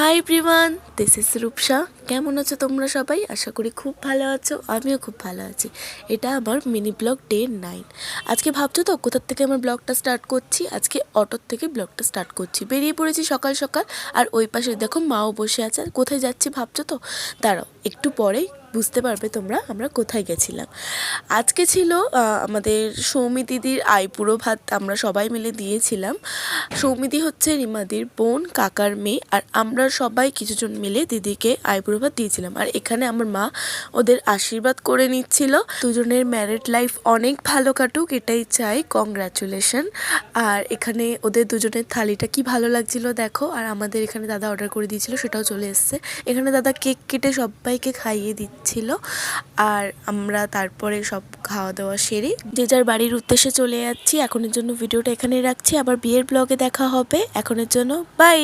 High everyone, this is Rupsa. কেমন আছো তোমরা সবাই? আশা করি খুব ভালো আছো, আমিও খুব ভালো আছি। এটা আমার মিনি ব্লগ ডে 9। আজকে ভাবছো তো কোথার থেকে আমার ব্লগটা স্টার্ট করছি? আজকে অটোর থেকে ব্লগটা স্টার্ট করছি। বেরিয়ে পড়েছি সকাল সকাল, আর ওই পাশে দেখো মাও বসে আছে। কোথায় যাচ্ছি ভাবছো তো? দাঁড়াও, একটু পরেই বুঝতে পারবে তোমরা আমরা কোথায় গেছিলাম। আজকে ছিল আমাদের সৌমি দিদির আইবুড়ো ভাত, আমরা সবাই মিলে দিয়েছিলাম। সৌমিদি হচ্ছে রিমাদির বোন, কাকার মেয়ে, আর আমরা সবাই কিছুজন মিলে দিদিকে আইবুড়ো ভাত দিয়েছিলাম। আর এখানে আমার মা ওদের আশীর্বাদ করে নিচ্ছিল। দুজনের ম্যারিড লাইফ অনেক ভালো কাটুক, এটাই চাই। কংগ্রাচুলেশন। আর এখানে ওদের দুজনের থালিটা কি ভালো লাগছিল দেখো। আর আমাদের এখানে দাদা অর্ডার করে দিয়েছিল, সেটাও চলে এসছে। এখানে দাদা কেক কেটে সবাইকে খাইয়ে দিচ্ছিল। আর আমরা তারপরে সব খাওয়া দাওয়া সেরে যে যার বাড়ির উদ্দেশ্যে চলে যাচ্ছি। এখনের জন্য ভিডিওটা এখানেই রাখছি, আবার বিয়ের ব্লগে দেখা হবে। এখনের জন্য বাই।